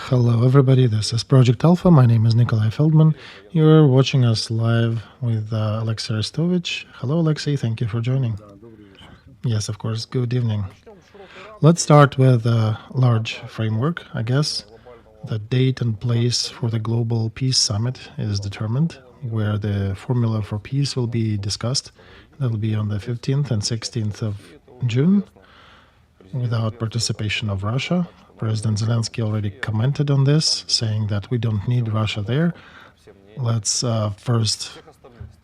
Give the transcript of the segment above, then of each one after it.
Hello everybody, this is Project Alpha, my name is Nikolai Feldman. You're watching us live with Alexey Arestovich. Hello Alexey, thank you for joining. Yes, of course, good evening. Let's start with a large framework, I guess. The date and place for the Global Peace Summit is determined, where the formula for peace will be discussed. That will be on the 15th and 16th of June, without participation of Russia. President Zelensky already commented on this, saying that we don't need Russia there. Let's first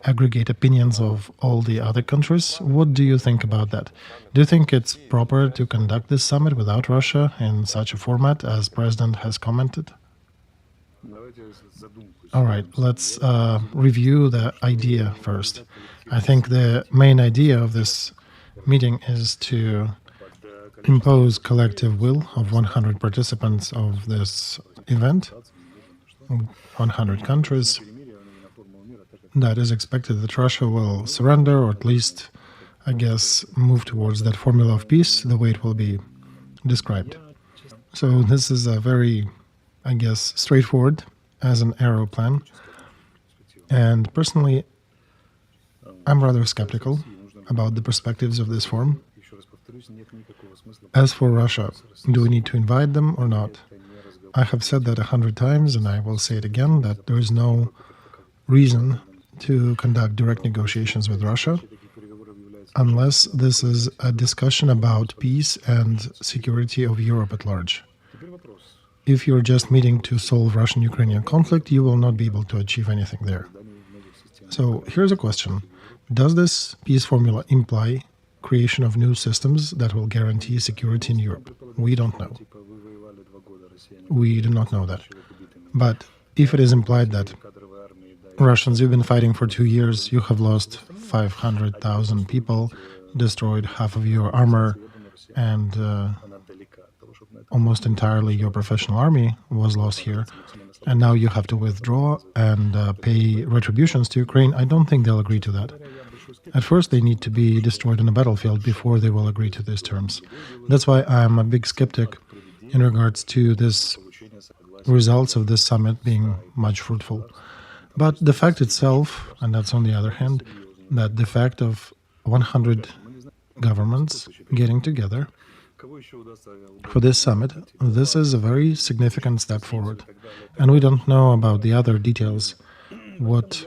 aggregate opinions of all the other countries. What do you think about that? Do you think it's proper to conduct this summit without Russia in such a format as President has commented? All right, let's review the idea first. I think the main idea of this meeting is to impose collective will of 100 participants of this event, 100 countries. That is expected that Russia will surrender, or at least, I guess, move towards that formula of peace, the way it will be described. So this is a very, I guess, straightforward as an arrow plan. And personally, I'm rather skeptical about the perspectives of this forum. As for Russia, do we need to invite them or not? I have said that 100 times, and I will say it again, that there is no reason to conduct direct negotiations with Russia unless this is a discussion about peace and security of Europe at large. If you're just meeting to solve Russian-Ukrainian conflict, you will not be able to achieve anything there. So here's a question. Does this peace formula imply creation of new systems that will guarantee security in Europe? We don't know. We do not know that. But if it is implied that Russians, you've been fighting for 2 years, you have lost 500,000 people, destroyed half of your armor, and almost entirely your professional army was lost here, and now you have to withdraw and pay retributions to Ukraine, I don't think they'll agree to that. At first, they need to be destroyed on a battlefield before they will agree to these terms. That's why I'm a big skeptic in regards to this results of this summit being much fruitful. But the fact itself, and that's on the other hand, that the fact of 100 governments getting together for this summit, this is a very significant step forward. And we don't know about the other details, what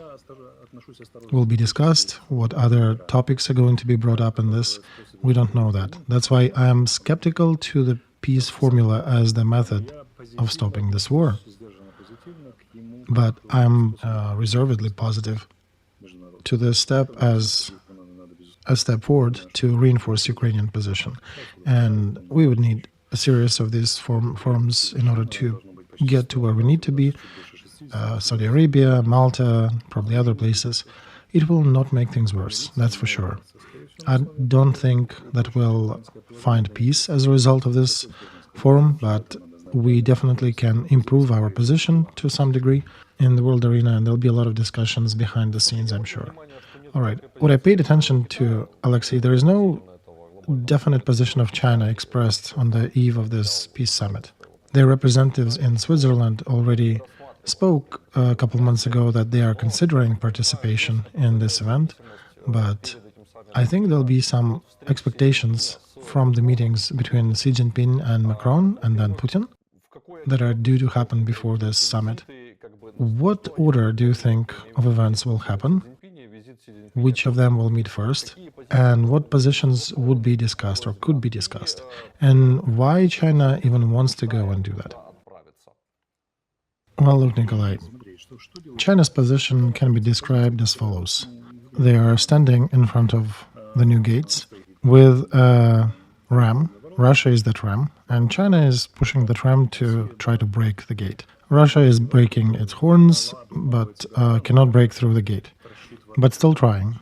will be discussed, what other topics are going to be brought up in this. We don't know that. That's why I am skeptical to the peace formula as the method of stopping this war. But I'm reservedly positive to this step as a step forward to reinforce Ukrainian position. And we would need a series of these forums in order to get to where we need to be. Saudi Arabia, Malta, probably other places. It will not make things worse, that's for sure. I don't think that we'll find peace as a result of this forum, but we definitely can improve our position to some degree in the world arena, and there'll be a lot of discussions behind the scenes, I'm sure. All right, what I paid attention to, Alexey, there is no definite position of China expressed on the eve of this peace summit. Their representatives in Switzerland already spoke a couple months ago that they are considering participation in this event, but I think there'll be some expectations from the meetings between Xi Jinping and Macron and then Putin that are due to happen before this summit. What order do you think of events will happen? Which of them will meet first? And what positions would be discussed or could be discussed? And why China even wants to go and do that? Well, look, Nikolai, China's position can be described as follows. They are standing in front of the new gates with a ram. Russia is that ram, and China is pushing that ram to try to break the gate. Russia is breaking its horns, but cannot break through the gate, but still trying.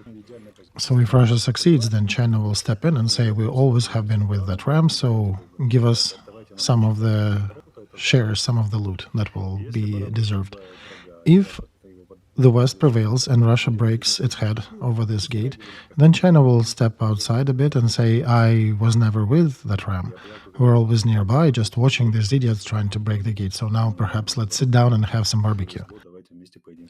So if Russia succeeds, then China will step in and say, we always have been with that ram, so give us some of the shares, some of the loot that will be deserved. If the West prevails and Russia breaks its head over this gate, then China will step outside a bit and say, I was never with that ram. We're always nearby, just watching these idiots trying to break the gate. So now perhaps let's sit down and have some barbecue.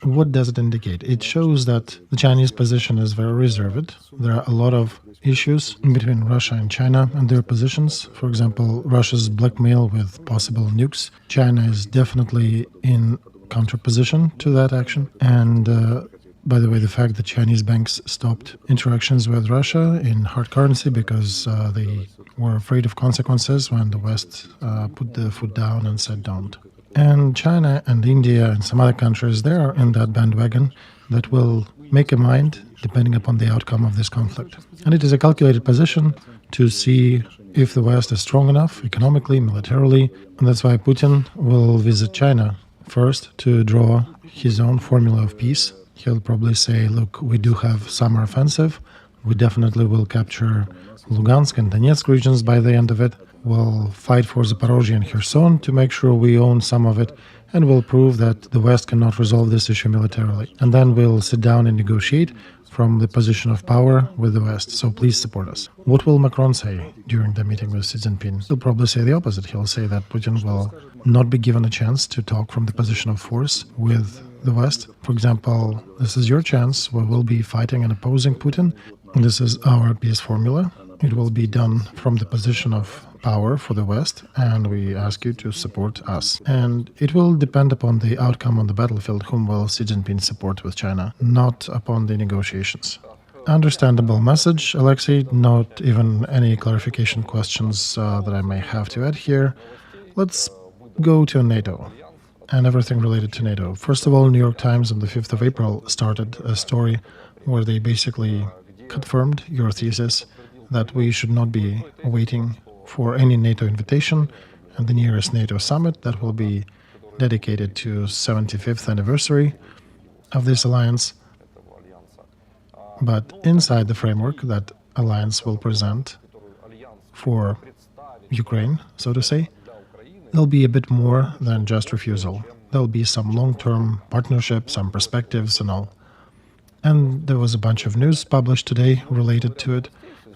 What does it indicate? It shows that the Chinese position is very reserved. There are a lot of issues in between Russia and China and their positions. For example, Russia's blackmail with possible nukes. China is definitely in counterposition to that action. And by the way, the fact that Chinese banks stopped interactions with Russia in hard currency because they were afraid of consequences when the West put the foot down and said don't. And China and India and some other countries, they are in that bandwagon that will make a mind depending upon the outcome of this conflict. And it is a calculated position to see if the West is strong enough economically, militarily. And that's why Putin will visit China first to draw his own formula of peace. He'll probably say, look, we do have summer offensive. We definitely will capture Lugansk and Donetsk regions by the end of it. We'll fight for Zaporozhye and Kherson to make sure we own some of it, and we'll prove that the West cannot resolve this issue militarily. And then we'll sit down and negotiate from the position of power with the West. So please support us. What will Macron say during the meeting with Xi Jinping? He'll probably say the opposite. He'll say that Putin will not be given a chance to talk from the position of force with the West. For example, this is your chance. We will be fighting and opposing Putin. This is our peace formula. It will be done from the position of power for the West, and we ask you to support us. And it will depend upon the outcome on the battlefield, whom will Xi Jinping support with China, not upon the negotiations. Understandable message, Alexey. Not even any clarification questions that I may have to add here. Let's go to NATO and everything related to NATO. First of all, New York Times on the 5th of April started a story where they basically confirmed your thesis that we should not be waiting for any NATO invitation, and the nearest NATO summit that will be dedicated to 75th anniversary of this alliance. But inside the framework that alliance will present for Ukraine, so to say, there'll be a bit more than just refusal. There'll be some long-term partnership, some perspectives and all. And there was a bunch of news published today related to it,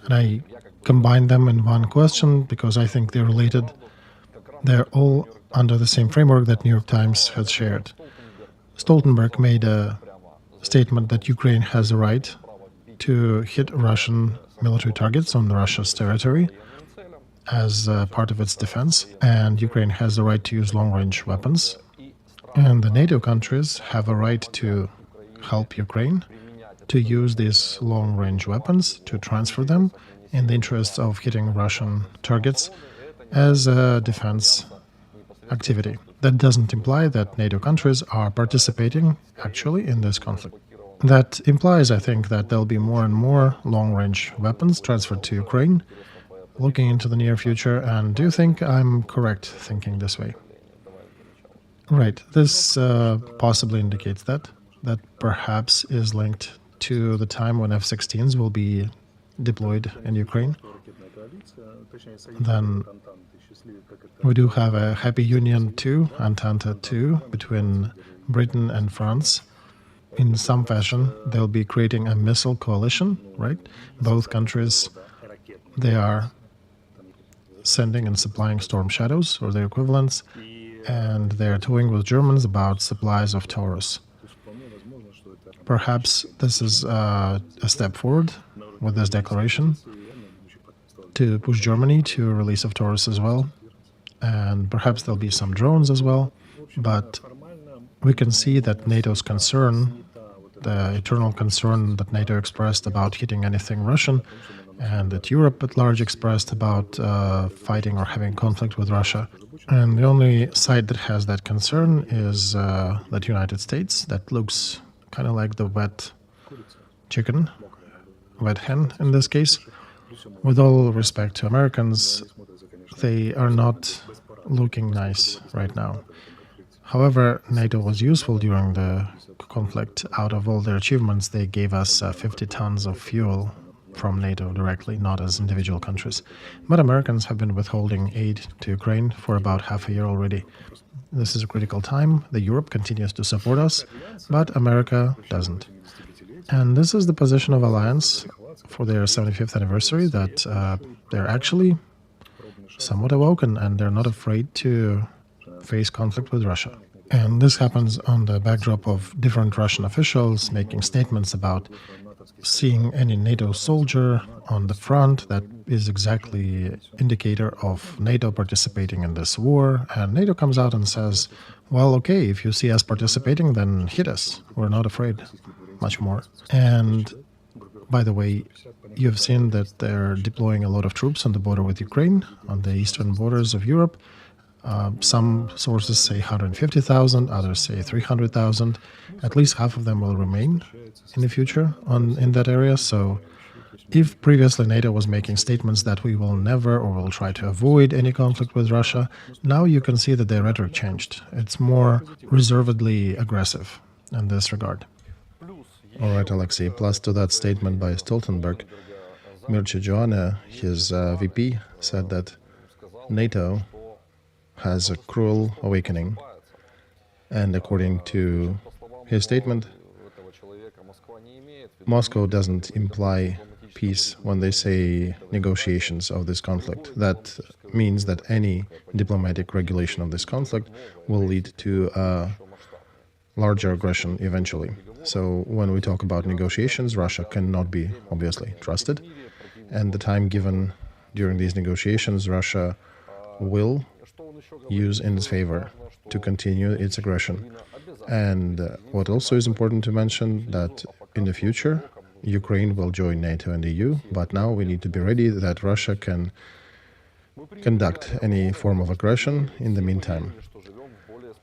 and I combine them in one question because I think they're related. They're all under the same framework that New York Times has shared. Stoltenberg made a statement that Ukraine has a right to hit Russian military targets on Russia's territory as part of its defense, and Ukraine has the right to use long-range weapons. And the NATO countries have a right to help Ukraine to use these long-range weapons, to transfer them in the interests of hitting Russian targets as a defense activity. That doesn't imply that NATO countries are participating actually in this conflict. That implies, I think, that there'll be more and more long-range weapons transferred to Ukraine looking into the near future. And do you think I'm correct thinking this way? Right. This possibly indicates that perhaps is linked to the time when F-16s will be deployed in Ukraine. Then we do have a Happy Union 2, Entente 2, between Britain and France. In some fashion, they'll be creating a missile coalition, right? Both countries, they are sending and supplying Storm Shadows, or their equivalents, and they're toying with Germans about supplies of Taurus. Perhaps this is a step forward with this declaration to push Germany to a release of Taurus as well, and perhaps there'll be some drones as well, but we can see that NATO's concern, the eternal concern that NATO expressed about hitting anything Russian, and that Europe at large expressed about fighting or having conflict with Russia. And the only side that has that concern is that United States, that looks kind of like the wet chicken, wet hen in this case. With all respect to Americans, they are not looking nice right now. However, NATO was useful during the conflict. Out of all their achievements, they gave us 50 tons of fuel from NATO directly, not as individual countries. But Americans have been withholding aid to Ukraine for about half a year already. This is a critical time. The Europe continues to support us, but America doesn't. And this is the position of alliance for their 75th anniversary, that they're actually somewhat awoken and they're not afraid to face conflict with Russia. And this happens on the backdrop of different Russian officials making statements about seeing any NATO soldier on the front. That is exactly indicator of NATO participating in this war. And NATO comes out and says, well, okay, if you see us participating, then hit us. We're not afraid much more. And by the way, you've seen that they're deploying a lot of troops on the border with Ukraine, on the eastern borders of Europe. Some sources say 150,000, others say 300,000. At least half of them will remain in the future in that area. So if previously NATO was making statements that we will never or will try to avoid any conflict with Russia, now you can see that their rhetoric changed. It's more reservedly aggressive in this regard. All right, Alexey, plus to that statement by Stoltenberg, Mircea Joanna, his VP, said that NATO has a cruel awakening. And according to his statement, Moscow doesn't imply peace when they say negotiations of this conflict. That means that any diplomatic regulation of this conflict will lead to a larger aggression eventually. So when we talk about negotiations, Russia cannot be obviously trusted. And the time given during these negotiations, Russia will use in its favor to continue its aggression. And what also is important to mention, that in the future, Ukraine will join NATO and EU, but now we need to be ready that Russia can conduct any form of aggression in the meantime.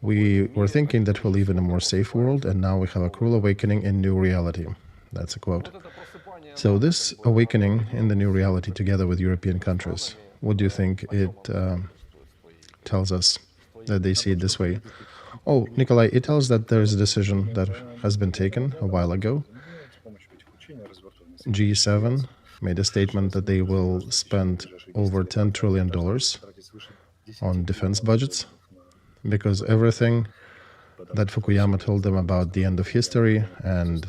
We were thinking that we'll live in a more safe world, and now we have a cruel awakening in new reality. That's a quote. So this awakening in the new reality together with European countries, what do you think it tells us that they see it this way? Oh, Nikolai, it tells that there is a decision that has been taken a while ago. G7 made a statement that they will spend over $10 trillion on defense budgets, because everything that Fukuyama told them about the end of history and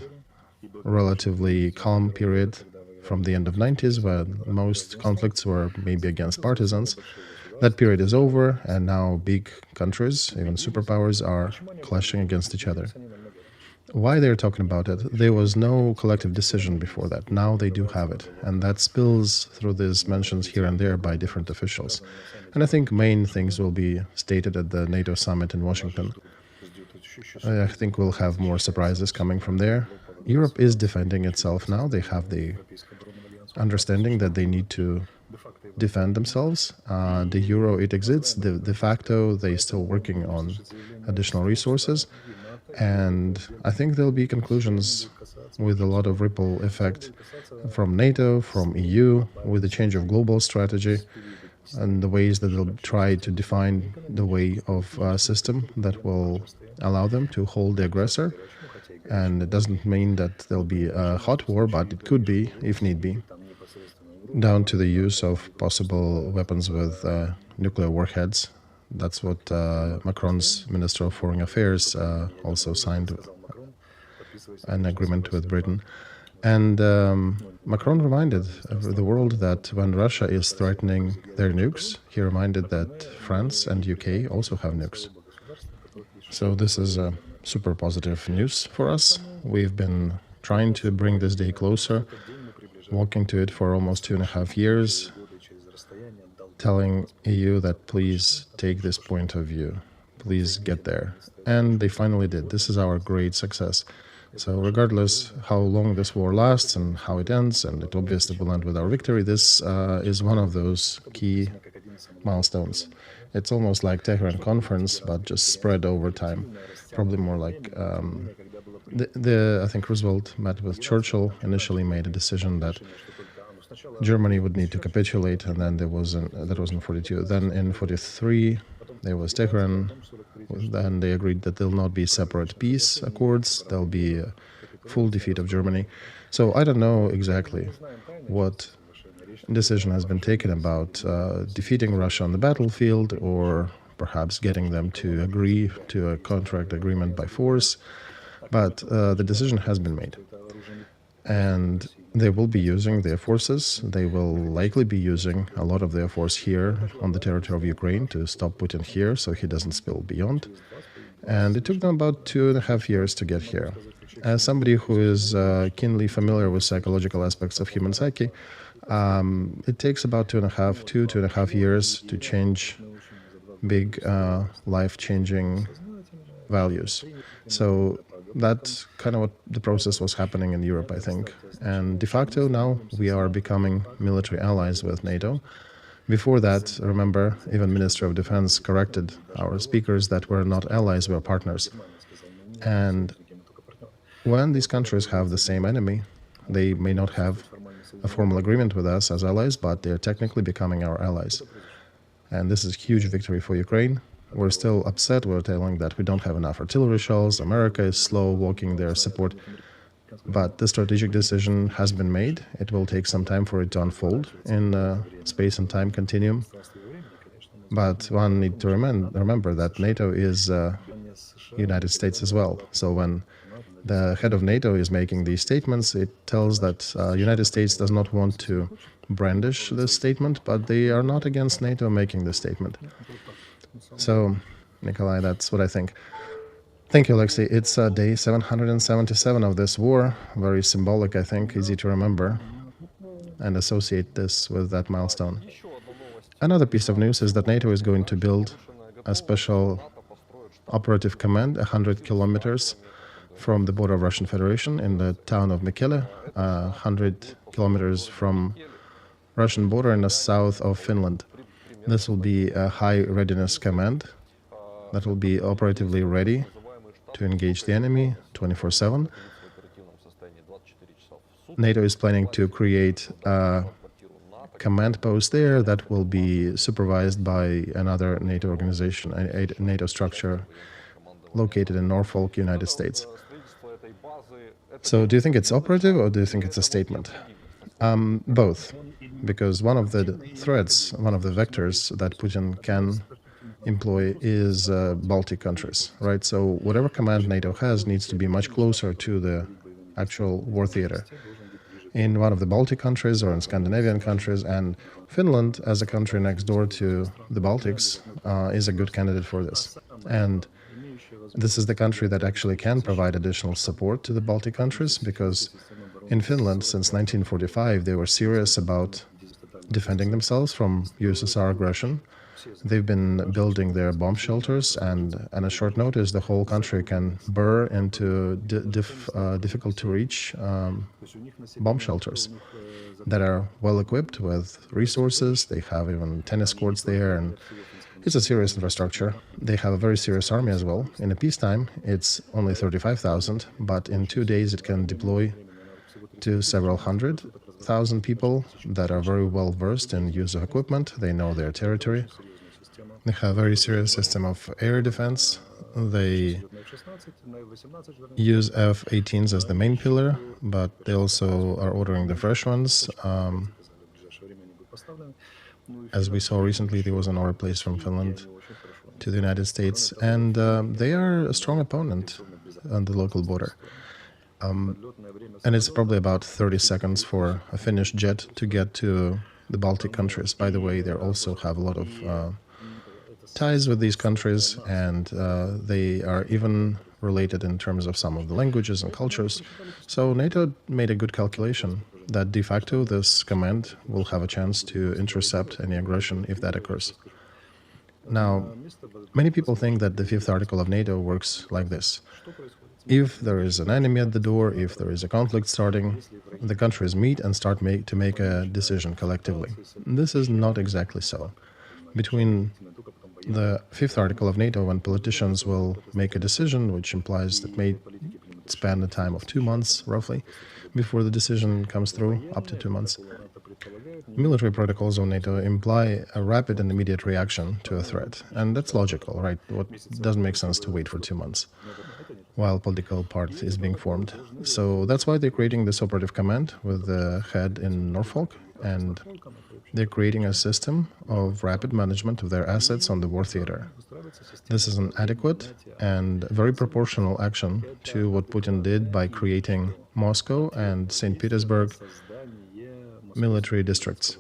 relatively calm period from the end of 90s, where most conflicts were maybe against partisans, that period is over, and now big countries, even superpowers, are clashing against each other. Why they're talking about it? There was no collective decision before that. Now they do have it, and that spills through these mentions here and there by different officials. And I think main things will be stated at the NATO summit in Washington. I think we'll have more surprises coming from there. Europe is defending itself now. They have the understanding that they need to defend themselves. The euro, it exists. De facto, they're still working on additional resources. And I think there'll be conclusions with a lot of ripple effect from NATO, from EU, with the change of global strategy and the ways that they'll try to define the way of a system that will allow them to hold the aggressor. And it doesn't mean that there'll be a hot war, but it could be, if need be, down to the use of possible weapons with nuclear warheads. That's what Macron's Minister of Foreign Affairs also signed an agreement with Britain. And Macron reminded the world that when Russia is threatening their nukes, he reminded that France and UK also have nukes. So this is super positive news for us. We've been trying to bring this day closer, walking to it for almost 2.5 years, telling EU that please take this point of view, please get there. And they finally did. This is our great success. So regardless how long this war lasts and how it ends, and it obviously will end with our victory, this is one of those key milestones. It's almost like Tehran conference, but just spread over time. Probably more like I think Roosevelt met with Churchill, initially made a decision that Germany would need to capitulate, and then that was in 42. Then in 43, there was Tehran. Then they agreed that there'll not be separate peace accords. There'll be full defeat of Germany. So I don't know exactly what decision has been taken about defeating Russia on the battlefield, or perhaps getting them to agree to a contract agreement by force. But the decision has been made. And they will be using their forces. They will likely be using a lot of their force here on the territory of Ukraine to stop Putin here so he doesn't spill beyond. And it took them about 2.5 years to get here. As somebody who is keenly familiar with psychological aspects of human psyche, it takes about 2.5 years to change big life-changing values. So that's kind of what the process was happening in Europe, I think. And de facto now we are becoming military allies with NATO. Before that, remember, even Ministry of Defense corrected our speakers that we're not allies, we're partners. And when these countries have the same enemy, they may not have a formal agreement with us as allies, but they're technically becoming our allies. And this is a huge victory for Ukraine. We're still upset. We're telling that we don't have enough artillery shells. America is slow walking their support. But the strategic decision has been made. It will take some time for it to unfold in space and time continuum. But one needs to remember that NATO is United States as well. So when the head of NATO is making these statements, it tells that United States does not want to brandish this statement, but they are not against NATO making this statement. So, Nikolai, that's what I think. Thank you, Alexey. It's day 777 of this war. Very symbolic, I think, easy to remember and associate this with that milestone. Another piece of news is that NATO is going to build a special operative command 100 kilometers from the border of Russian Federation in the town of Mikkeli, 100 kilometers from Russian border in the south of Finland. This will be a high readiness command that will be operatively ready to engage the enemy 24/7. NATO is planning to create a command post there that will be supervised by another NATO organization, a NATO structure located in Norfolk, United States. So do you think it's operative or do you think it's a statement? Both, because one of the threats, one of the vectors that Putin can employ is Baltic countries, right? So whatever command NATO has needs to be much closer to the actual war theater in one of the Baltic countries or in Scandinavian countries, and Finland, as a country next door to the Baltics, is a good candidate for this. And this is the country that actually can provide additional support to the Baltic countries, because in Finland, since 1945, they were serious about defending themselves from USSR aggression. They've been building their bomb shelters, and at a short notice, the whole country can burr into difficult-to-reach bomb shelters that are well-equipped with resources. They have even tennis courts there, and it's a serious infrastructure. They have a very serious army as well. In a peacetime, it's only 35,000, but in 2 days it can deploy to several 100,000 people that are very well versed in use of equipment. They know their territory. They have a very serious system of air defense. They use F-18s as the main pillar, but they also are ordering the fresh ones. As we saw recently, there was an order placed from Finland to the United States, and they are a strong opponent on the local border. And it's probably about 30 seconds for a Finnish jet to get to the Baltic countries. By the way, they also have a lot of ties with these countries, and they are even related in terms of some of the languages and cultures. So NATO made a good calculation that de facto this command will have a chance to intercept any aggression if that occurs. Now, many people think that the fifth article of NATO works like this. If there is an enemy at the door, if there is a conflict starting, the countries meet and start to make a decision collectively. This is not exactly so. Between the fifth article of NATO, when politicians will make a decision, which implies that may span the time of 2 months, roughly, before the decision comes through, up to 2 months, military protocols of NATO imply a rapid and immediate reaction to a threat. And that's logical, right? What doesn't make sense to wait for 2 months. while political part is being formed. So that's why they're creating this operative command with the head in Norfolk, and they're creating a system of rapid management of their assets on the war theater. This is an adequate and very proportional action to what Putin did by creating Moscow and St. Petersburg military districts.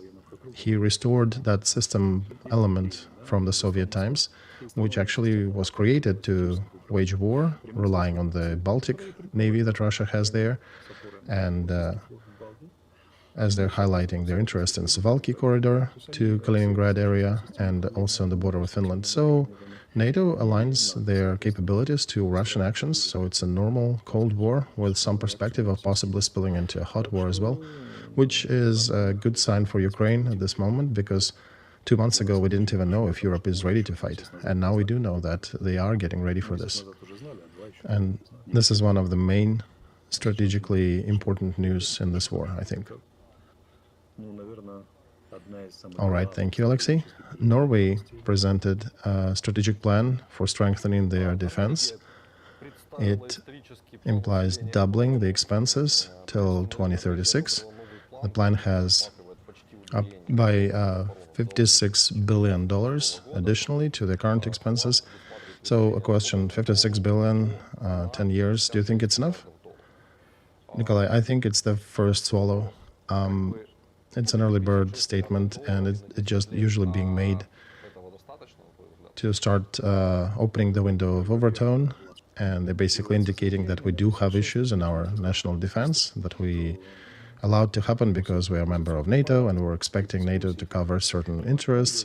He restored that system element from the Soviet times, which actually was created to wage war, relying on the Baltic Navy that Russia has there, and as they're highlighting their interest in Suwalki corridor to Kaliningrad area and also on the border with Finland. So NATO aligns their capabilities to Russian actions, so it's a normal Cold War with some perspective of possibly spilling into a hot war as well, which is a good sign for Ukraine at this moment, because 2 months ago we didn't even know if Europe is ready to fight, and now we do know that they are getting ready for this. And this is one of the main strategically important news in this war, I think. All right, thank you, Alexey. Norway presented a strategic plan for strengthening their defense. It implies doubling the expenses till 2036. The plan has up by $56 billion additionally to the current expenses. So a question, 56 billion, 10 years, do you think it's enough? Nikolai, I think it's the first swallow. It's an early bird statement, and it's just usually being made to start opening the window of overtone, and they're basically indicating that we do have issues in our national defense that we allowed to happen because we are a member of NATO and we're expecting NATO to cover certain interests.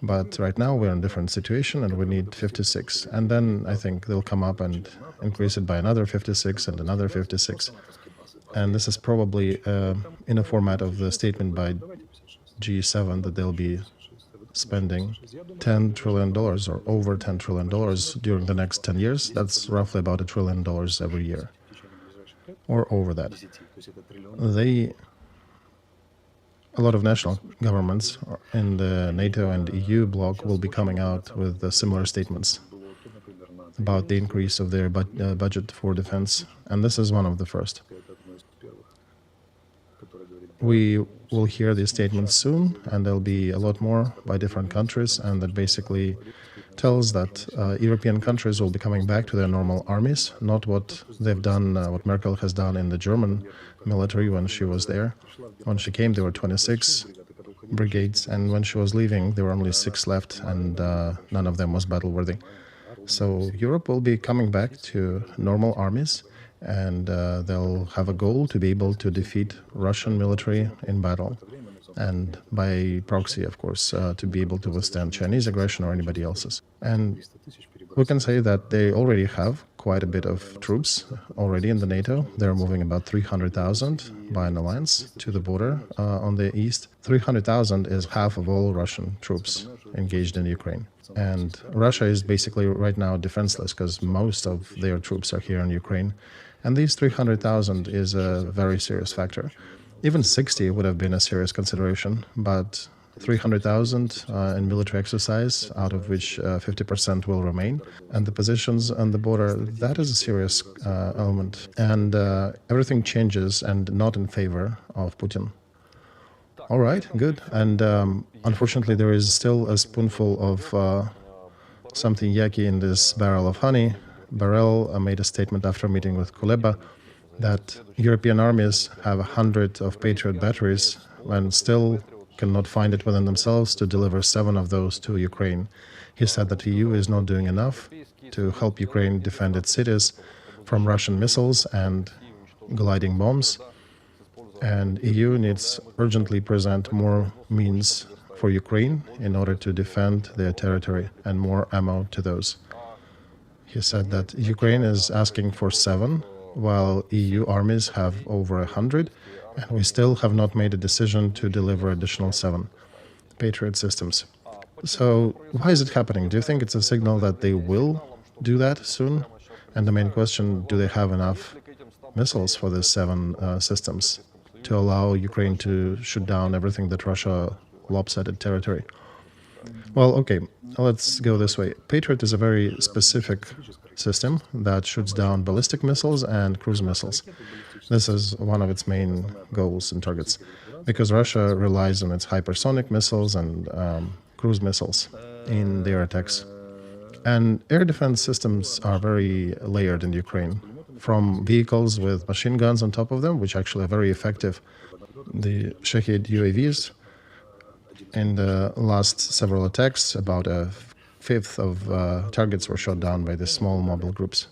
But right now we're in a different situation and we need 56. And then I think they'll come up and increase it by another 56 and another 56. And this is probably in a format of the statement by G7 that they'll be spending $10 trillion or over $10 trillion during the next 10 years. That's roughly about $1 trillion every year, or over that. A lot of national governments in the NATO and EU bloc will be coming out with similar statements about the increase of their budget for defense, and this is one of the first. We will hear these statements soon, and there'll be a lot more by different countries, and that basically tells that European countries will be coming back to their normal armies, not what they've done, what Merkel has done in the German military when she was there. When she came, there were 26 brigades, and when she was leaving, there were only 6 left, and none of them was battle-worthy. So Europe will be coming back to normal armies, and they'll have a goal to be able to defeat Russian military in battle, and by proxy, of course, to be able to withstand Chinese aggression or anybody else's. And we can say that they already have quite a bit of troops already in the NATO. They're moving about 300,000 by an alliance to the border on the east. 300,000 is half of all Russian troops engaged in Ukraine. And Russia is basically right now defenseless because most of their troops are here in Ukraine. And these 300,000 is a very serious factor. Even 60 would have been a serious consideration, but 300,000 in military exercise, out of which 50% will remain, and the positions on the border, that is a serious element. And everything changes, and not in favor of Putin. All right, good. And unfortunately, there is still a spoonful of something yucky in this barrel of honey. Barrel made a statement after a meeting with Kuleba that European armies have 100 of Patriot batteries and still cannot find it within themselves to deliver 7 of those to Ukraine. He said that the EU is not doing enough to help Ukraine defend its cities from Russian missiles and gliding bombs, and EU needs urgently present more means for Ukraine in order to defend their territory and more ammo to those. He said that Ukraine is asking for 7, while EU armies have over 100, and we still have not made a decision to deliver additional 7 Patriot systems. So why is it happening? Do you think it's a signal that they will do that soon? And the main question, do they have enough missiles for these 7 systems to allow Ukraine to shoot down everything that Russia lopsided territory? Well, okay, let's go this way. Patriot is a very specific system that shoots down ballistic missiles and cruise missiles. This is one of its main goals and targets, because Russia relies on its hypersonic missiles and cruise missiles in their attacks. And air defense systems are very layered in Ukraine, from vehicles with machine guns on top of them, which actually are very effective. The Shahid UAVs, in the last several attacks, about a fifth of targets were shot down by the small mobile groups.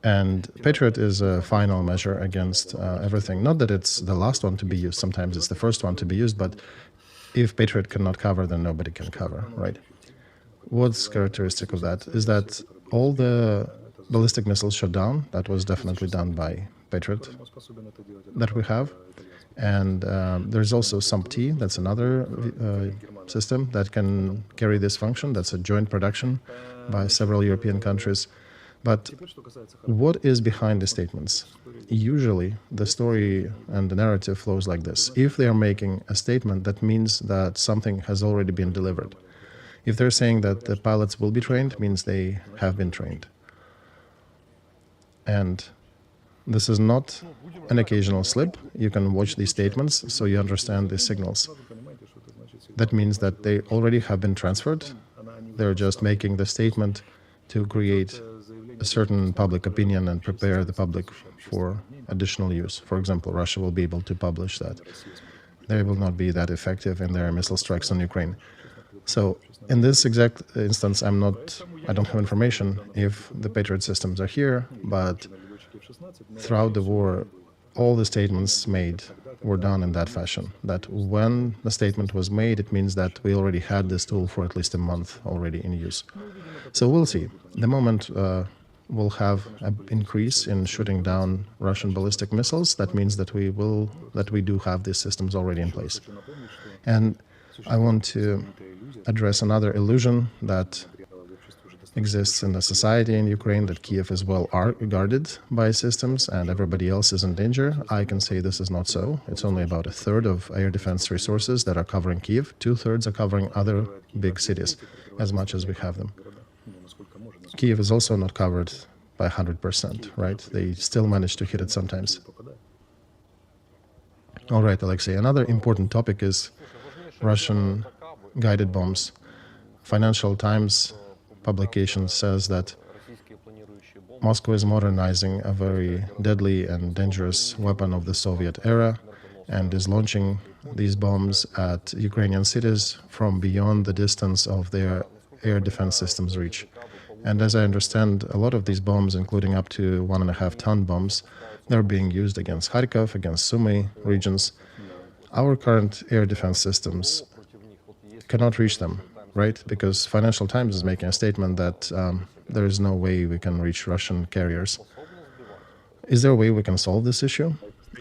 And Patriot is a final measure against everything. Not that it's the last one to be used, sometimes it's the first one to be used, but if Patriot cannot cover, then nobody can cover, right? What's characteristic of that is that all the ballistic missiles shot down. That was definitely done by Patriot that we have. And there's also SUMP-T, that's another system that can carry this function. That's a joint production by several European countries. But what is behind the statements? Usually the story and the narrative flows like this. If they are making a statement, that means that something has already been delivered. If they're saying that the pilots will be trained, means they have been trained. And this is not an occasional slip. You can watch these statements so you understand these signals. That means that they already have been transferred. They're just making the statement to create a certain public opinion and prepare the public for additional use. For example, Russia will be able to publish that they will not be that effective in their missile strikes on Ukraine. So in this exact instance, I don't have information if the Patriot systems are here, but throughout the war, all the statements made were done in that fashion, that when the statement was made, it means that we already had this tool for at least a month already in use. So we'll see. The moment we'll have an increase in shooting down Russian ballistic missiles, that means that we do have these systems already in place. And I want to address another illusion that exists in the society in Ukraine, that Kiev is well guarded by systems and everybody else is in danger. I can say this is not so. It's only about a third of air defense resources that are covering Kiev. 2/3 are covering other big cities, as much as we have them. Kiev is also not covered by 100%, right? They still manage to hit it sometimes. All right, Alexey, another important topic is Russian guided bombs. Financial Times publication says that Moscow is modernizing a very deadly and dangerous weapon of the Soviet era and is launching these bombs at Ukrainian cities from beyond the distance of their air defense systems reach. And as I understand, a lot of these bombs, including up to 1.5-ton bombs, they're being used against Kharkov, against Sumy regions. Our current air defense systems cannot reach them, right? Because Financial Times is making a statement that there is no way we can reach Russian carriers. Is there a way we can solve this issue?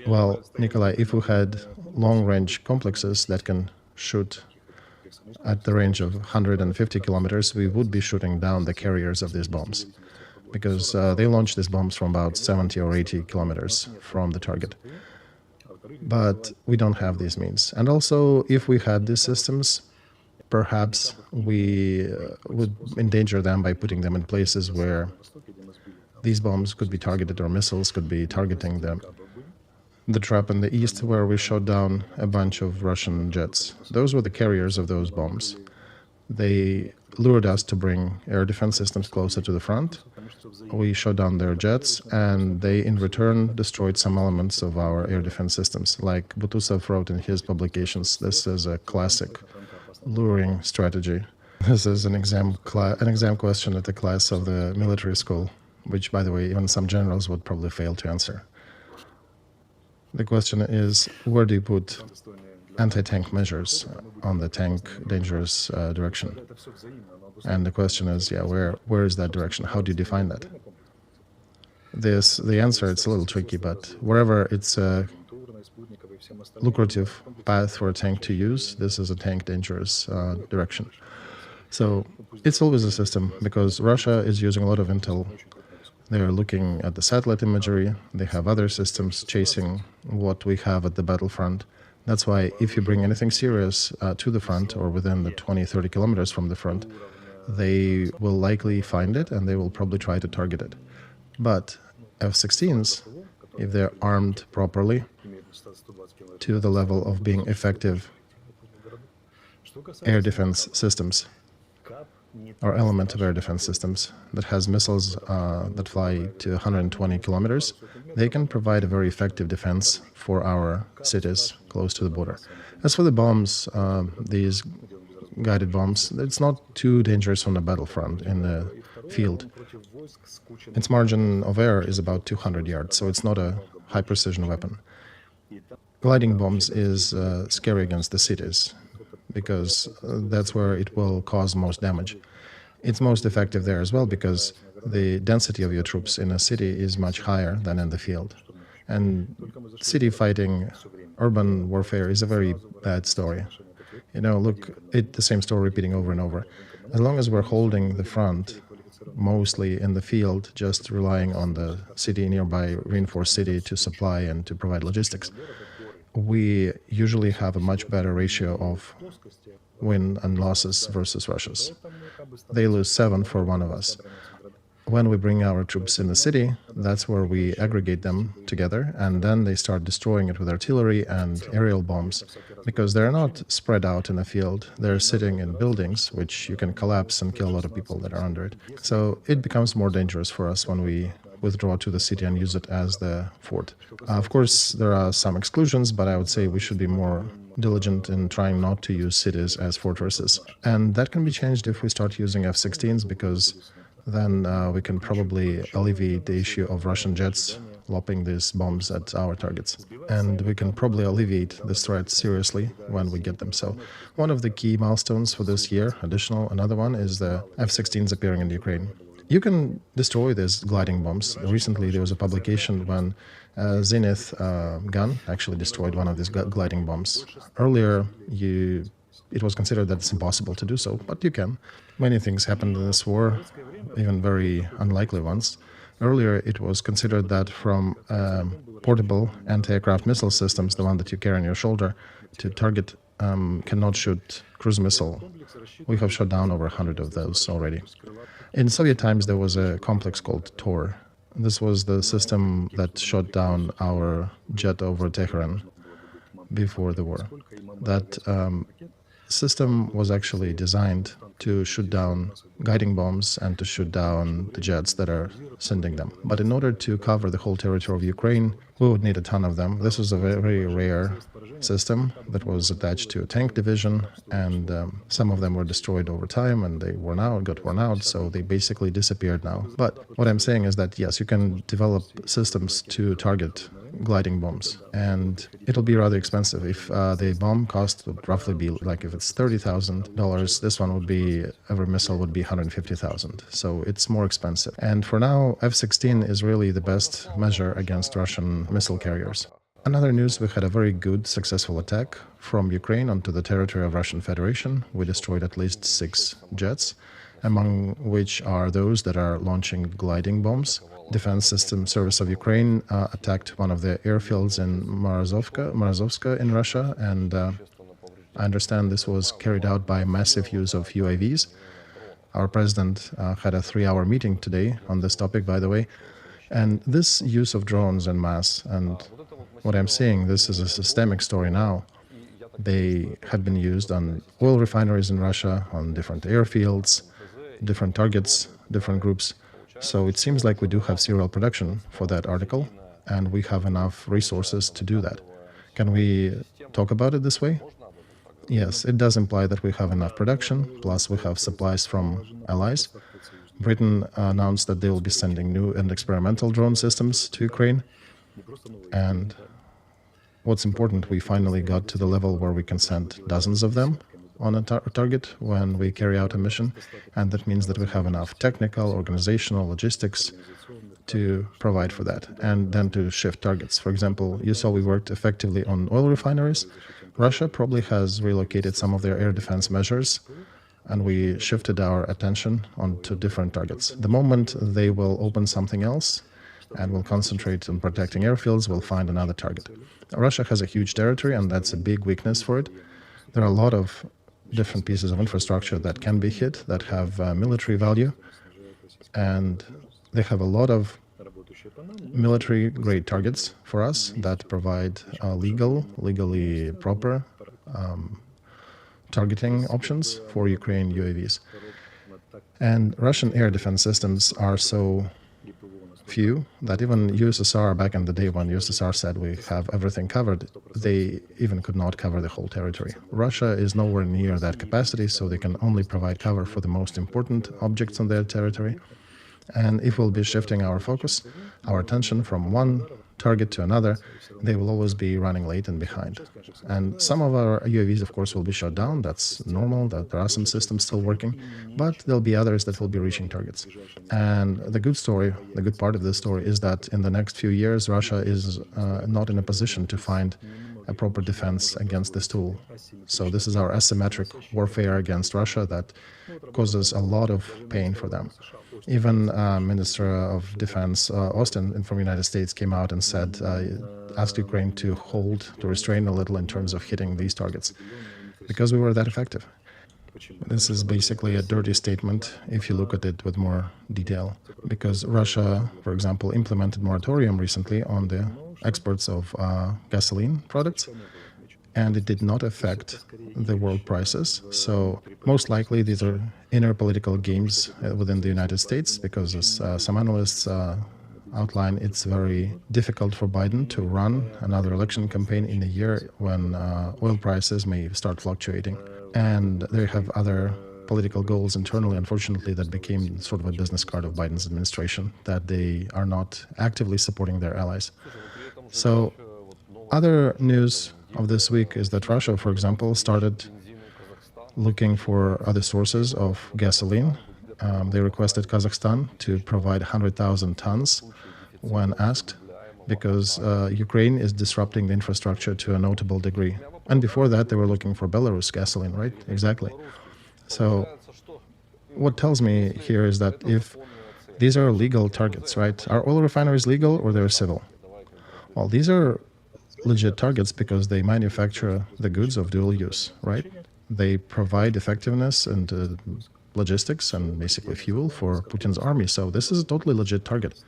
Well, Nikolai, if we had long-range complexes that can shoot at the range of 150 kilometers, we would be shooting down the carriers of these bombs, because they launch these bombs from about 70 or 80 kilometers from the target. But we don't have these means. And also, if we had these systems, perhaps we would endanger them by putting them in places where these bombs could be targeted, or missiles could be targeting them. The trap in the east where we shot down a bunch of Russian jets. Those were the carriers of those bombs. They lured us to bring air defense systems closer to the front. We shot down their jets, and they in return destroyed some elements of our air defense systems. Like Butусов wrote in his publications, this is a classic luring strategy. This is an exam question at the class of the military school, which, by the way, even some generals would probably fail to answer. The question is, where do you put anti-tank measures on the tank dangerous direction? And the question is, where is that direction? How do you define that? The answer, it's a little tricky, but wherever it's a lucrative path for a tank to use, this is a tank dangerous direction. So it's always a system, because Russia is using a lot of intel. They're looking at the satellite imagery. They have other systems chasing what we have at the battlefront. That's why if you bring anything serious to the front or within the 20-30 kilometers from the front, they will likely find it and they will probably try to target it. But F-16s, if they're armed properly to the level of being effective air defense systems, or element of air defense systems that has missiles that fly to 120 kilometers, they can provide a very effective defense for our cities close to the border. As for the bombs, these guided bombs, it's not too dangerous on the battlefront in the field. Its margin of error is about 200 yards, so it's not a high-precision weapon. Gliding bombs is scary against the cities, because that's where it will cause most damage. It's most effective there as well because the density of your troops in a city is much higher than in the field. And city fighting, urban warfare is a very bad story. You know, look at the same story repeating over and over. As long as we're holding the front, mostly in the field, just relying on the city, nearby reinforced city to supply and to provide logistics, we usually have a much better ratio of win and losses versus Russia's. They lose 7 for 1 of us. When we bring our troops in the city, that's where we aggregate them together, and then they start destroying it with artillery and aerial bombs, because they're not spread out in the field. They're sitting in buildings, which you can collapse and kill a lot of people that are under it. So it becomes more dangerous for us when we withdraw to the city and use it as the fort. Of course, there are some exclusions, but I would say we should be more diligent in trying not to use cities as fortresses. And that can be changed if we start using F-16s, because then we can probably alleviate the issue of Russian jets lobbing these bombs at our targets. And we can probably alleviate this threat seriously when we get them. So one of the key milestones for this year, another one, is the F-16s appearing in Ukraine. You can destroy these gliding bombs. Recently, there was a publication when Zenith gun actually destroyed one of these gliding bombs. Earlier, it was considered that it's impossible to do so, but you can. Many things happened in this war, even very unlikely ones. Earlier, it was considered that from portable anti-aircraft missile systems, the one that you carry on your shoulder, to target cannot shoot cruise missile. We have shot down over 100 of those already. In Soviet times, there was a complex called Tor. This was the system that shot down our jet over Tehran before the war. That system was actually designed to shoot down guiding bombs and to shoot down the jets that are sending them. But in order to cover the whole territory of Ukraine, we would need a ton of them. This was a very rare system that was attached to a tank division, and some of them were destroyed over time, and they got worn out, so they basically disappeared now. But what I'm saying is that, yes, you can develop systems to target gliding bombs, and it'll be rather expensive. If the bomb cost would roughly be, like, if it's $30,000, this one would be, every missile would be $150,000, so it's more expensive. And for now, F-16 is really the best measure against Russian missile carriers. Another news, we had a very good, successful attack from Ukraine onto the territory of Russian Federation. We destroyed at least 6 jets, among which are those that are launching gliding bombs. Defense System Service of Ukraine attacked one of the airfields in Morozovka in Russia, and I understand this was carried out by massive use of UAVs. Our president had a 3-hour meeting today on this topic, by the way, and this use of drones en masse, and what I'm saying, this is a systemic story now. They had been used on oil refineries in Russia, on different airfields, different targets, different groups. So it seems like we do have serial production for that article, and we have enough resources to do that. Can we talk about it this way? Yes, it does imply that we have enough production, plus we have supplies from allies. Britain announced that they will be sending new and experimental drone systems to Ukraine. And what's important, we finally got to the level where we can send dozens of them on a target when we carry out a mission, and that means that we have enough technical, organizational, logistics to provide for that, and then to shift targets. For example, you saw we worked effectively on oil refineries. Russia probably has relocated some of their air defense measures, and we shifted our attention onto different targets. The moment they will open something else and will concentrate on protecting airfields, we'll find another target. Russia has a huge territory, and that's a big weakness for it. There are a lot of different pieces of infrastructure that can be hit, that have military value, and they have a lot of military-grade targets for us that provide legally proper targeting options for Ukraine UAVs. And Russian air defense systems are so few that even USSR, back in the day when USSR said we have everything covered, they even could not cover the whole territory. Russia is nowhere near that capacity, so they can only provide cover for the most important objects on their territory. And if we'll be shifting our focus, our attention from one target to another, they will always be running late and behind. And some of our UAVs, of course, will be shot down. That's normal, that there are some systems still working, but there'll be others that will be reaching targets. And the good story, the good part of this story is that in the next few years, Russia is not in a position to find a proper defense against this tool. So this is our asymmetric warfare against Russia that causes a lot of pain for them. Even Minister of Defense Austin from the United States came out and said, asked Ukraine to hold, to restrain a little in terms of hitting these targets, because we were that effective. This is basically a dirty statement if you look at it with more detail, because Russia, for example, implemented moratorium recently on the exports of gasoline products, and it did not affect the world prices. So most likely these are inner political games within the United States, because as some analysts outline, it's very difficult for Biden to run another election campaign in a year when oil prices may start fluctuating. And they have other political goals internally, unfortunately, that became sort of a business card of Biden's administration, that they are not actively supporting their allies. So other news of this week is that Russia, for example, started looking for other sources of gasoline. They requested Kazakhstan to provide 100,000 tons when asked, because Ukraine is disrupting the infrastructure to a notable degree. And before that, they were looking for Belarus gasoline, right? Exactly. So what tells me here is that if these are legal targets, right? Are oil refineries legal or they're civil? Well, these are legit targets because they manufacture the goods of dual use, right? They provide effectiveness and logistics and basically fuel for Putin's army. So this is a totally legit target.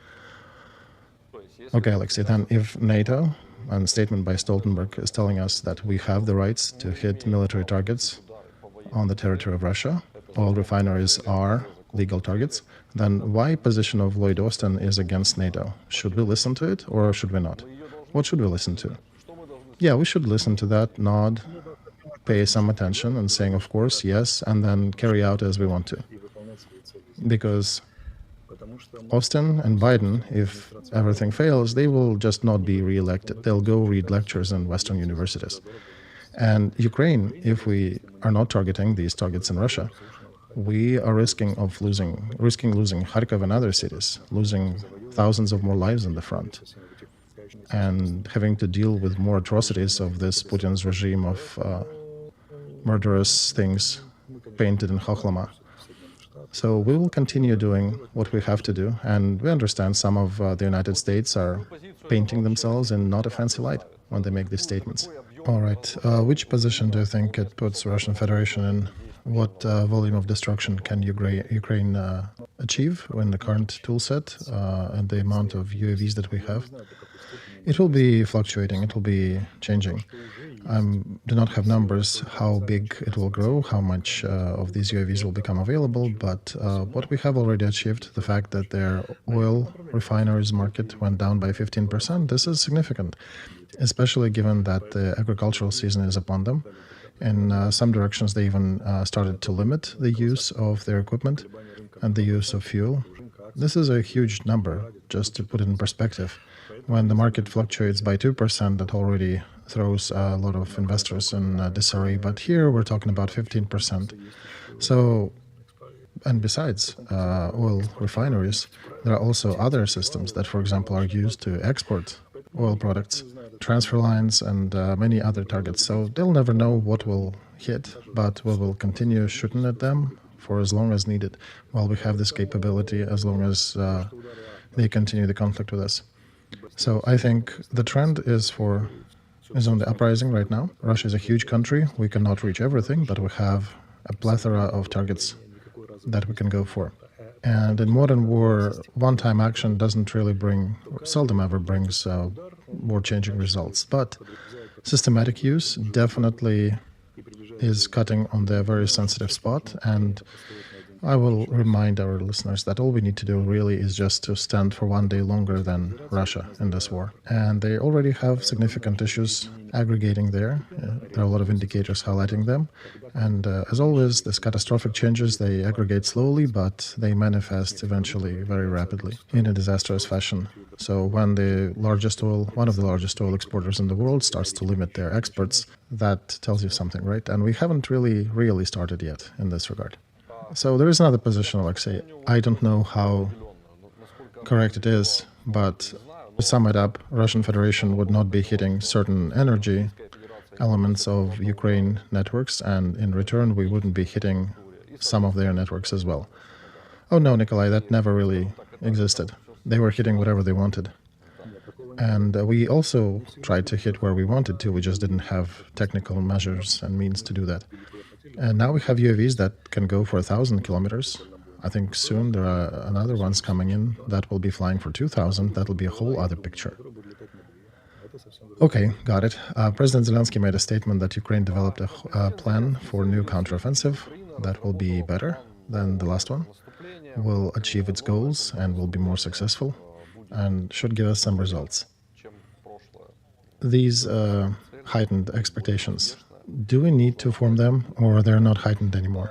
Okay, Alexey, then if NATO, and a statement by Stoltenberg is telling us that we have the rights to hit military targets on the territory of Russia, oil refineries are legal targets, then why position of Lloyd Austin is against NATO? Should we listen to it or should we not? What should we listen to? Yeah, we should listen to that, nod, pay some attention and saying, of course, yes, and then carry out as we want to. Because Austin and Biden, if everything fails, they will just not be re-elected. They'll go read lectures in Western universities. And Ukraine, if we are not targeting these targets in Russia, we are risking losing Kharkiv and other cities, losing thousands of more lives in the front, and having to deal with more atrocities of this Putin's regime of murderous things painted in Khaklama. So we will continue doing what we have to do, and we understand some of the United States are painting themselves in not a fancy light when they make these statements. All right, which position do you think it puts Russian Federation in? What volume of destruction can Ukraine achieve in the current toolset and the amount of UAVs that we have? It will be fluctuating, it will be changing. I do not have numbers how big it will grow, how much of these UAVs will become available, but what we have already achieved, the fact that their oil refineries market went down by 15%, this is significant, especially given that the agricultural season is upon them. In some directions, they even started to limit the use of their equipment and the use of fuel. This is a huge number, just to put it in perspective. When the market fluctuates by 2%, that already throws a lot of investors in disarray. But here we're talking about 15%. So, and besides oil refineries, there are also other systems that, for example, are used to export oil products, transfer lines, and many other targets. So they'll never know what will hit, but we will continue shooting at them for as long as needed while we have this capability, as long as they continue the conflict with us. So I think the trend is for is on the uprising right now. Russia is a huge country. We cannot reach everything, but we have a plethora of targets that we can go for. And in modern war, one-time action doesn't really bring, seldom ever brings war-changing results. But systematic use definitely is cutting on the very sensitive spot. And I will remind our listeners that all we need to do really is just to stand for one day longer than Russia in this war. And they already have significant issues aggregating there. There are a lot of indicators highlighting them. And as always, these catastrophic changes, they aggregate slowly, but they manifest eventually very rapidly in a disastrous fashion. So when one of the largest oil exporters in the world starts to limit their exports, that tells you something, right? And we haven't really started yet in this regard. So there is another position, Alexey. I don't know how correct it is, but to sum it up, Russian Federation would not be hitting certain energy elements of Ukraine networks, and in return we wouldn't be hitting some of their networks as well. Oh no, Nikolai, that never really existed. They were hitting whatever they wanted. And we also tried to hit where we wanted to, we just didn't have technical measures and means to do that. And now we have UAVs that can go for 1,000 kilometers. I think soon there are another ones coming in that will be flying for 2,000. That'll be a whole other picture. Okay, got it. President Zelensky made a statement that Ukraine developed a plan for new counteroffensive that will be better than the last one, will achieve its goals and will be more successful and should give us some results. These heightened expectations, do we need to form them, or they're not heightened anymore?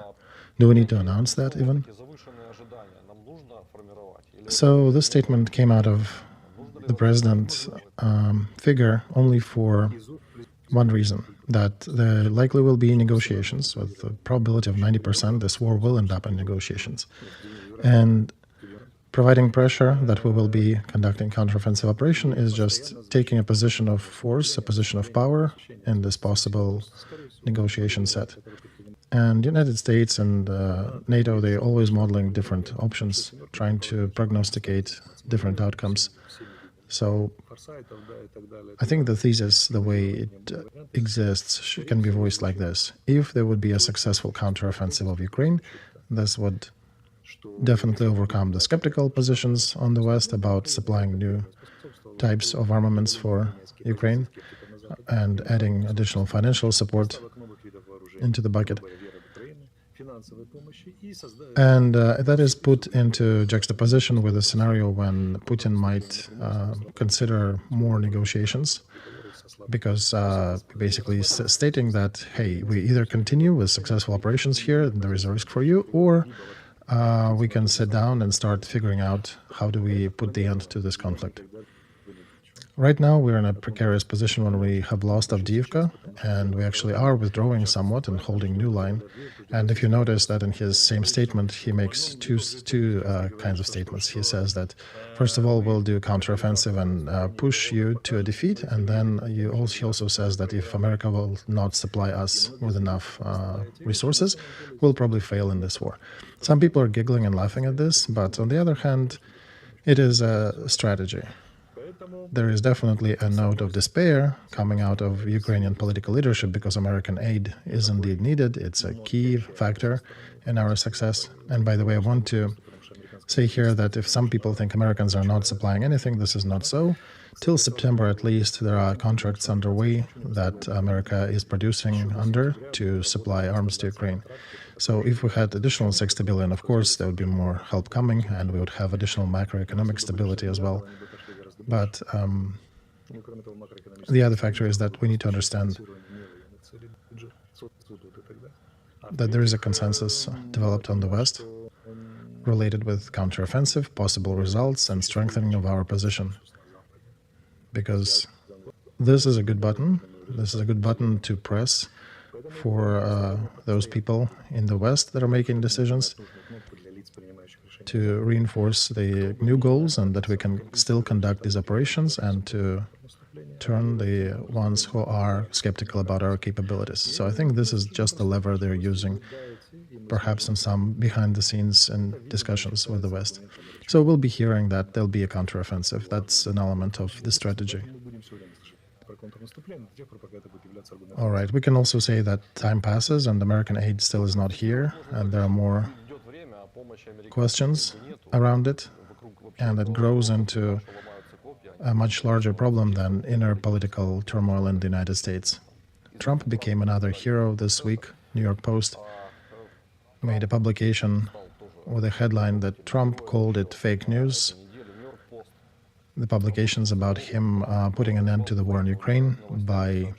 Do we need to announce that even? So this statement came out of the president's figure only for one reason, that there likely will be negotiations with a probability of 90%. This war will end up in negotiations. And providing pressure that we will be conducting counteroffensive operation is just taking a position of force, a position of power in this possible negotiation set. And the United States and NATO, they're always modeling different options, trying to prognosticate different outcomes. So I think the thesis, the way it exists, can be voiced like this. If there would be a successful counteroffensive of Ukraine, this would definitely overcome the skeptical positions on the West about supplying new types of armaments for Ukraine and adding additional financial support into the bucket. And that is put into juxtaposition with a scenario when Putin might consider more negotiations, because basically stating that, hey, we either continue with successful operations here, and there is a risk for you, or we can sit down and start figuring out how do we put the end to this conflict. Right now, we're in a precarious position when we have lost Avdiivka, and we actually are withdrawing somewhat and holding new line. And if you notice that in his same statement, he makes two kinds of statements. He says that, first of all, we'll do counteroffensive and push you to a defeat. And then he also says that if America will not supply us with enough resources, we'll probably fail in this war. Some people are giggling and laughing at this, but on the other hand, it is a strategy. There is definitely a note of despair coming out of Ukrainian political leadership because American aid is indeed needed. It's a key factor in our success. And by the way, I want to say here that if some people think Americans are not supplying anything, this is not so. Till September, at least, there are contracts underway that America is producing under to supply arms to Ukraine. So if we had additional 60 billion, of course, there would be more help coming, and we would have additional macroeconomic stability as well. But the other factor is that we need to understand that there is a consensus developed on the West related with counteroffensive, possible results, and strengthening of our position. Because this is a good button. This is a good button to press for those people in the West that are making decisions to reinforce the new goals and that we can still conduct these operations and to turn the ones who are skeptical about our capabilities. So I think this is just the lever they're using, perhaps in some behind-the-scenes and discussions with the West. So we'll be hearing that there'll be a counteroffensive. That's an element of the strategy. All right, we can also say that time passes and American aid still is not here, and there are more questions around it, and it grows into a much larger problem than inner political turmoil in the United States. Trump became another hero this week. New York Post made a publication with a headline that Trump called it fake news. The publications about him putting an end to the war in Ukraine by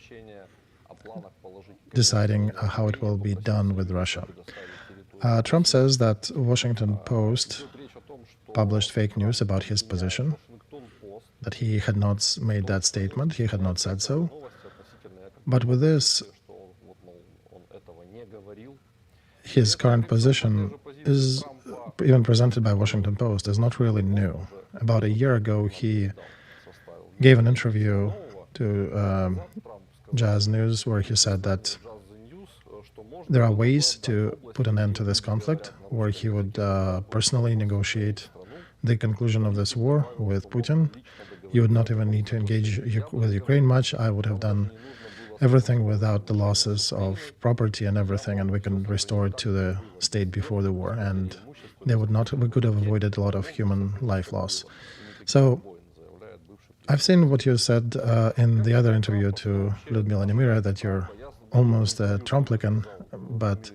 deciding how it will be done with Russia. Trump says that Washington Post published fake news about his position, that he had not made that statement, he had not said so. But with this, his current position is even presented by Washington Post is not really new. About a year ago, he gave an interview to Jazz News where he said that there are ways to put an end to this conflict, where he would personally negotiate the conclusion of this war with Putin. You would not even need to engage with Ukraine much. I would have done everything without the losses of property and everything, and we can restore it to the state before the war. And we could have avoided a lot of human life loss. So I've seen what you said in the other interview to Lyudmila Nemira, that you're almost a Trumplican, but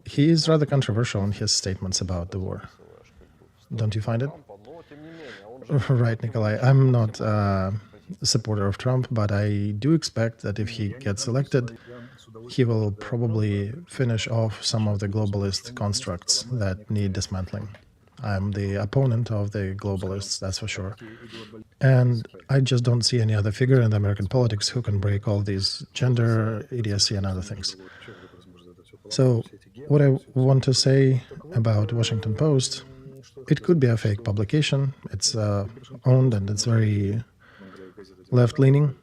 he is rather controversial in his statements about the war. Don't you find it? Right, Nikolai. I'm not a supporter of Trump, but I do expect that if he gets elected, he will probably finish off some of the globalist constructs that need dismantling. I'm the opponent of the globalists, that's for sure. And I just don't see any other figure in the American politics who can break all these gender idiocy and other things. So what I want to say about Washington Post, it could be a fake publication. It's owned and it's very left-leaning.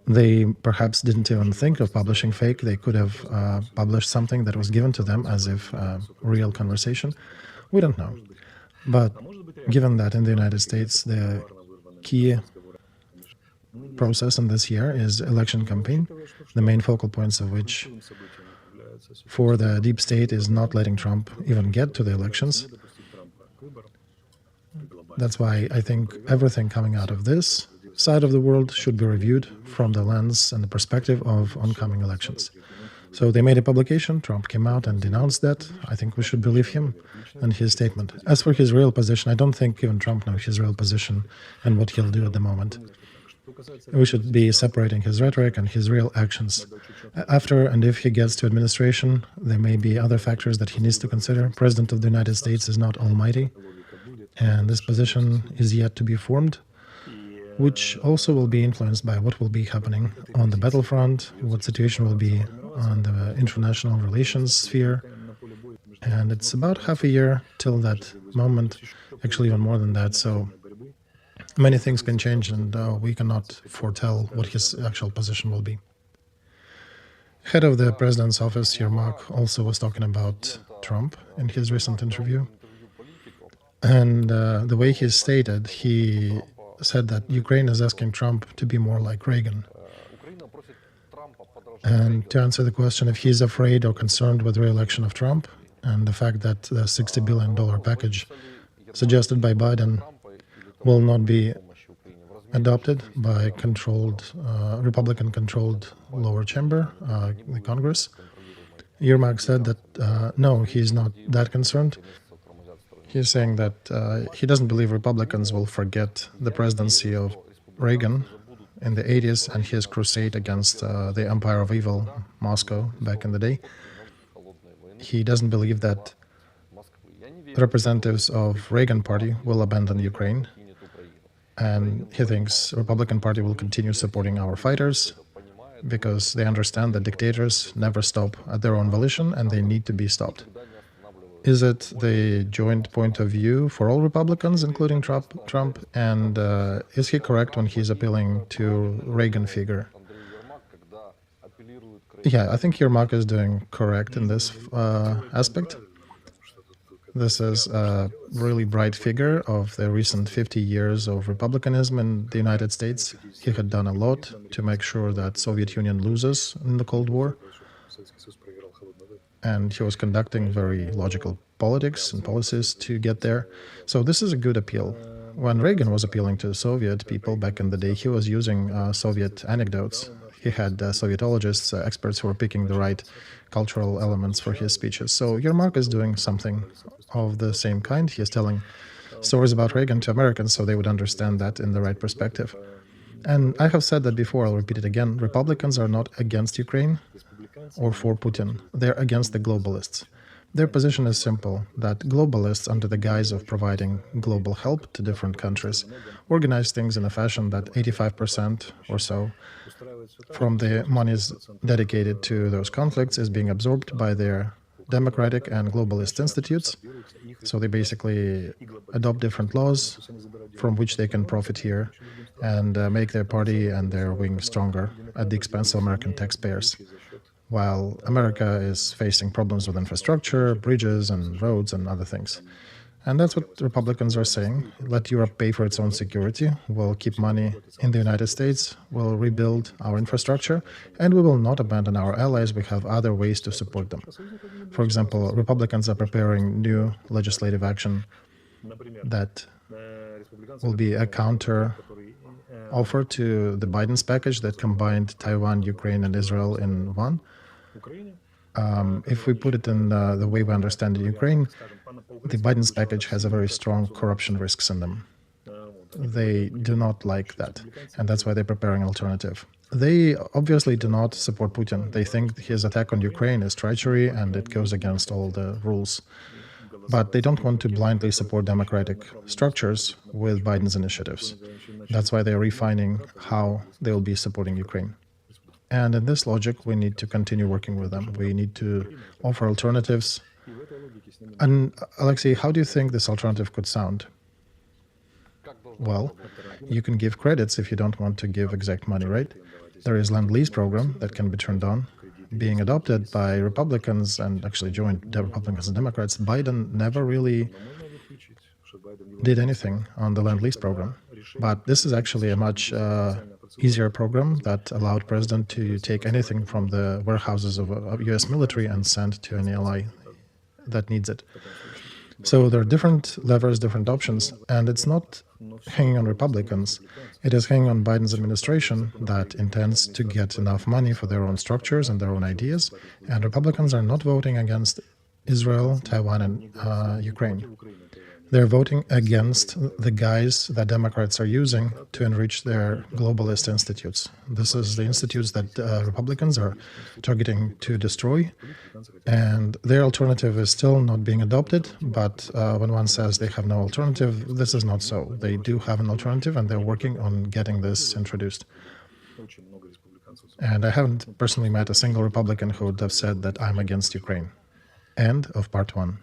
They perhaps didn't even think of publishing fake. They could have published something that was given to them as if real conversation. We don't know. But given that in the United States, the key process in this year is election campaign, the main focal points of which for the deep state is not letting Trump even get to the elections. That's why I think everything coming out of this side of the world should be reviewed from the lens and the perspective of oncoming elections. So they made a publication, Trump came out and denounced that. I think we should believe him and his statement. As for his real position, I don't think even Trump knows his real position and what he'll do at the moment. We should be separating his rhetoric and his real actions. After and if he gets to administration, there may be other factors that he needs to consider. President of the United States is not almighty, and this position is yet to be formed, which also will be influenced by what will be happening on the battlefront, what situation will be on the international relations sphere. And it's about half a year till that moment, actually even more than that. So many things can change, and we cannot foretell what his actual position will be. Head of the president's office, Yermak, also was talking about Trump in his recent interview. And the way he stated, he said that Ukraine is asking Trump to be more like Reagan. And to answer the question if he's afraid or concerned with the re-election of Trump and the fact that the $60 billion package suggested by Biden will not be adopted by controlled, Republican-controlled lower chamber, the Congress, Yermak said that no, he's not that concerned. He's saying that he doesn't believe Republicans will forget the presidency of Reagan in the 80s and his crusade against the empire of evil, Moscow, back in the day. He doesn't believe that representatives of Reagan party will abandon Ukraine. And he thinks Republican Party will continue supporting our fighters because they understand that dictators never stop at their own volition and they need to be stopped. Is it the joint point of view for all Republicans, including Trump? And is he correct when he's appealing to Reagan figure? Yeah, I think Yermak is doing correct in this aspect. This is a really bright figure of the recent 50 years of republicanism in the United States. He had done a lot to make sure that Soviet Union loses in the Cold War, and he was conducting very logical politics and policies to get there. So this is a good appeal. When Reagan was appealing to Soviet people back in the day, he was using Soviet anecdotes. He had Sovietologists, experts who were picking the right cultural elements for his speeches. So Yermak is doing something of the same kind. He is telling stories about Reagan to Americans so they would understand that in the right perspective. And I have said that before, I'll repeat it again, Republicans are not against Ukraine or for Putin. They're against the globalists. Their position is simple, that globalists, under the guise of providing global help to different countries, organize things in a fashion that 85% or so from the monies dedicated to those conflicts is being absorbed by their democratic and globalist institutes. So they basically adopt different laws from which they can profit here and make their party and their wing stronger at the expense of American taxpayers. While America is facing problems with infrastructure, bridges and roads and other things. And that's what Republicans are saying. Let Europe pay for its own security. We'll keep money in the United States. We'll rebuild our infrastructure. And we will not abandon our allies. We have other ways to support them. For example, Republicans are preparing new legislative action that will be a counter offer to the Biden's package that combined Taiwan, Ukraine, and Israel in one. If we put it in the way we understand it, Ukraine, the Biden's package has a very strong corruption risks in them. They do not like that, and that's why they're preparing an alternative. They obviously do not support Putin. They think his attack on Ukraine is treachery and it goes against all the rules. But they don't want to blindly support democratic structures with Biden's initiatives. That's why they're refining how they will be supporting Ukraine. And in this logic, we need to continue working with them. We need to offer alternatives. And Alexey, how do you think this alternative could sound? Well, you can give credits if you don't want to give exact money, right? There is Lend-Lease program that can be turned on, being adopted by Republicans and actually joined Republicans and Democrats. Biden never really did anything on the Lend-Lease program. But this is actually a much easier program that allowed President to take anything from the warehouses of US military and send to any ally that needs it. So there are different levers, different options, and it's not hanging on Republicans. It is hanging on Biden's administration that intends to get enough money for their own structures and their own ideas, and Republicans are not voting against Israel, Taiwan, and Ukraine. They're voting against the guise that Democrats are using to enrich their globalist institutes. This is the institutes that Republicans are targeting to destroy, and their alternative is still not being adopted, but when one says they have no alternative, this is not so. They do have an alternative, and they're working on getting this introduced. And I haven't personally met a single Republican who would have said that I'm against Ukraine. End of part 1.